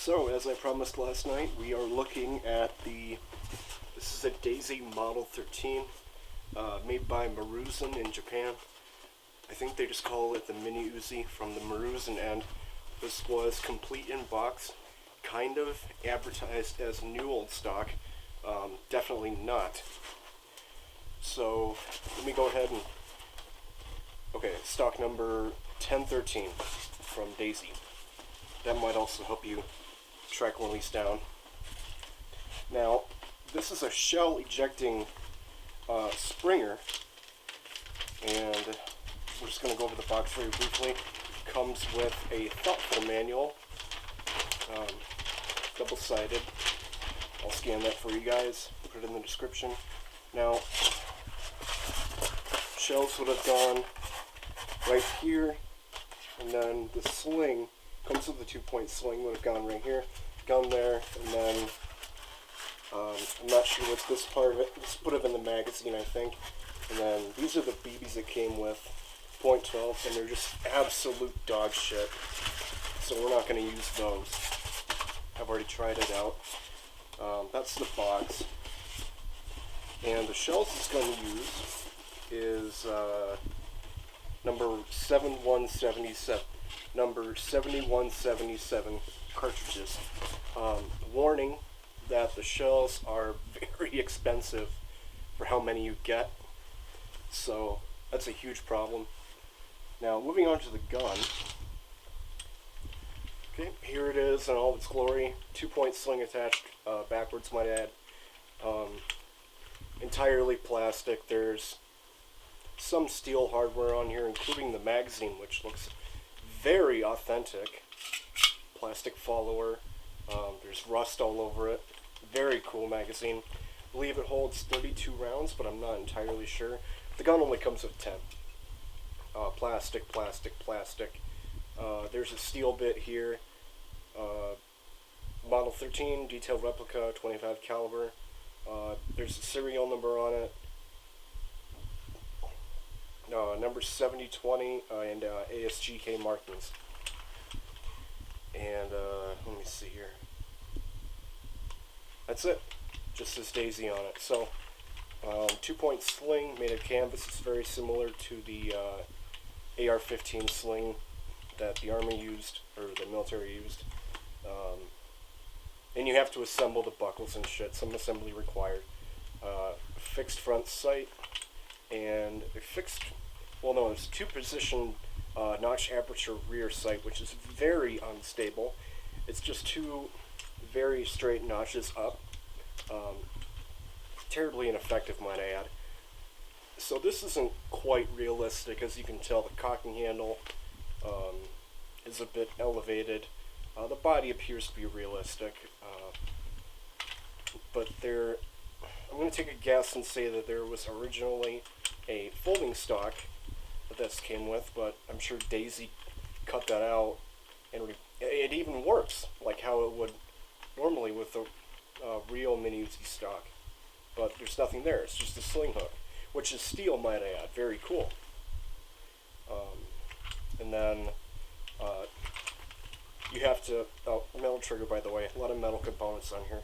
So, as I promised last night, we are looking at this is a Daisy Model 13, made by Maruzen in Japan. I think they just call it the Mini-Uzi from the Maruzen end. This was complete in box, kind of advertised as new old stock, definitely not. So, let me go ahead and, okay, stock number 1013 from Daisy. That might also help you track one of these down. Now, this is a Shell-Ejecting Springer, and we're just going to go over the box very briefly. Comes with a thoughtful manual, double-sided. I'll scan that for you guys, put it in the description. Now, shells would have gone right here, and then the sling comes with a 2-point sling, would have gone right here, gone there, and then I'm not sure what's this part of it. This would have been the magazine, I think. And then these are the BBs it came with, .12, and they're just absolute dog shit. So we're not going to use those. I've already tried it out. That's the box. And the shells it's going to use is number 7177 cartridges. Warning that the shells are very expensive for how many you get, so that's a huge problem. Now, moving on to the gun. Okay, here it is in all its glory. 2-point sling attached backwards, might add. Entirely plastic. There's some steel hardware on here, including the magazine, which looks very authentic. Plastic follower. There's rust all over it. Very cool magazine. I believe it holds 32 rounds, but I'm not entirely sure. The gun only comes with 10. Plastic. There's a steel bit here. Model 13, detailed replica, 25 caliber. There's a serial number on it. Number 7020 and ASGK markings. And let me see here. That's it. Just says Daisy on it. So, 2-point sling made of canvas. It's very similar to the AR-15 sling that the Army used, or the military used. And you have to assemble the buckles and shit. Some assembly required. Fixed front sight and a fixed, well, no, it's a 2-position notch aperture rear sight, which is very unstable. It's just 2 very straight notches up. Terribly ineffective, might I add. So this isn't quite realistic. As you can tell, the cocking handle is a bit elevated. The body appears to be realistic, but I'm going to take a guess and say that there was originally a folding stock that this came with, but I'm sure Daisy cut that out, and it even works like how it would normally with the real Mini-Uzi stock. But there's nothing there. It's just a sling hook, which is steel, might I add. Very cool. And then you have to, metal trigger, by the way, a lot of metal components on here.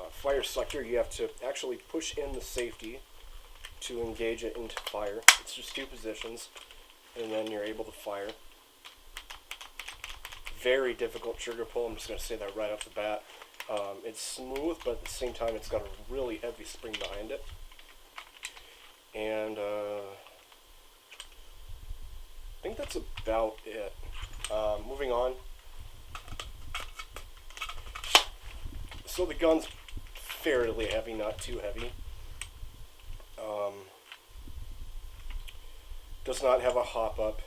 Fire selector, you have to actually push in the safety to engage it into fire. It's just 2 positions, and then you're able to fire. Very difficult trigger pull, I'm just going to say that right off the bat. It's smooth, but at the same time it's got a really heavy spring behind it. And I think that's about it. Moving on. So the gun's fairly heavy, not too heavy. Does not have a hop-up.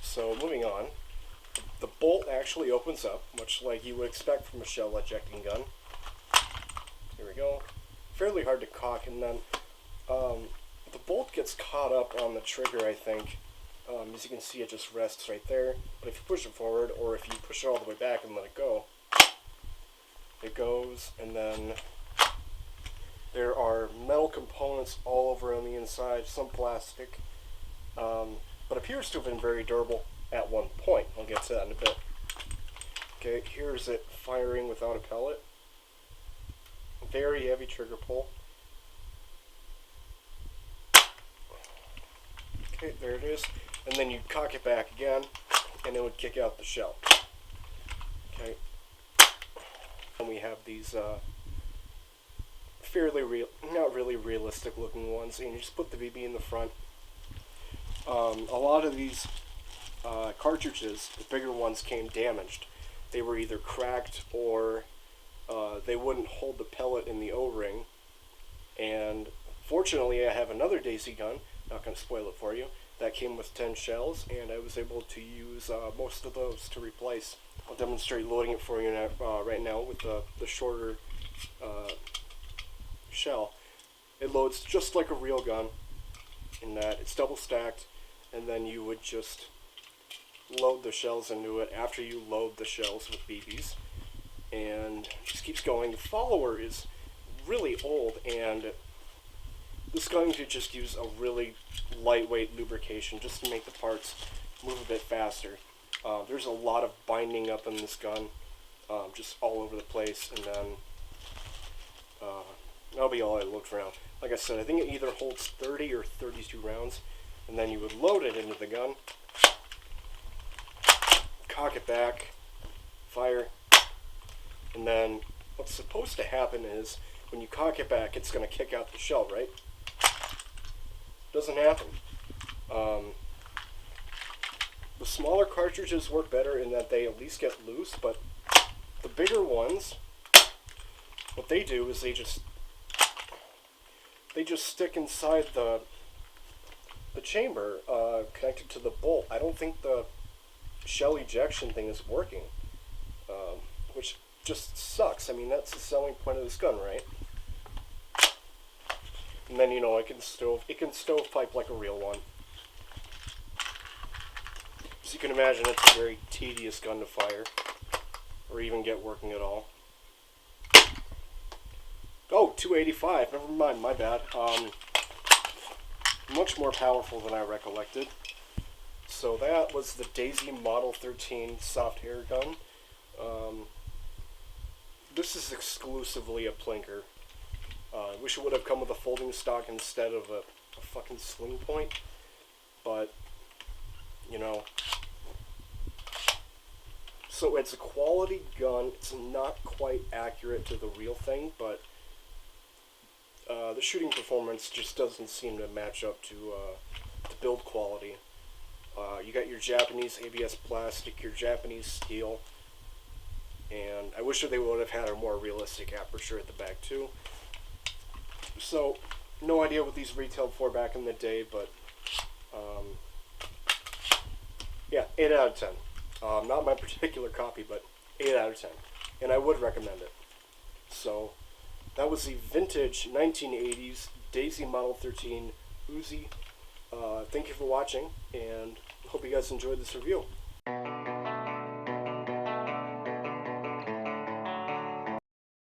So moving on. The bolt actually opens up, much like you would expect from a shell-ejecting gun. Here we go. Fairly hard to cock, and then the bolt gets caught up on the trigger, I think. As you can see, it just rests right there. But if you push it forward, or if you push it all the way back and let it go, it goes, and then there are metal components all over on the inside, some plastic, but appears to have been very durable at one point. I'll get to that in a bit. Okay, here's it firing without a pellet. Very heavy trigger pull. Okay, there it is. And then you cock it back again, and it would kick out the shell. Okay. And we have these fairly real, not really realistic looking ones, and you just put the BB in the front. A lot of these cartridges, the bigger ones, came damaged. They were either cracked or they wouldn't hold the pellet in the O-ring. And fortunately, I have another Daisy gun, not going to spoil it for you, that came with 10 shells, and I was able to use most of those to replace. I'll demonstrate loading it for you now, right now with the shorter shell. It loads just like a real gun in that it's double stacked, and then you would just load the shells into it after you load the shells with BBs, and it just keeps going. The follower is really old, and this gun could just use a really lightweight lubrication just to make the parts move a bit faster. There's a lot of binding up in this gun, just all over the place, and then that'll be all I looked for now. Like I said, I think it either holds 30 or 32 rounds, and then you would load it into the gun, cock it back, fire, and then what's supposed to happen is when you cock it back, it's going to kick out the shell, right? Doesn't happen. The smaller cartridges work better in that they at least get loose, but the bigger ones, what they do is they just stick inside the chamber connected to the bolt. I don't think the shell ejection thing is working, which just sucks. I mean, that's the selling point of this gun, right? And then, you know, it can stovepipe like a real one. So you can imagine it's a very tedious gun to fire, or even get working at all. Oh, 285, never mind, my bad. Much more powerful than I recollected. So that was the Daisy Model 13 soft air gun. This is exclusively a plinker. I wish it would have come with a folding stock instead of a fucking sling point, but, you know. So it's a quality gun. It's not quite accurate to the real thing, but the shooting performance just doesn't seem to match up to the build quality. You got your Japanese ABS plastic, your Japanese steel, and I wish that they would have had a more realistic aperture at the back too. So, no idea what these retailed for back in the day, but yeah, 8 out of 10. Not my particular copy, but 8 out of 10. And I would recommend it. So, that was the vintage 1980s Daisy Model 13 Uzi. Thank you for watching, and hope you guys enjoyed this review.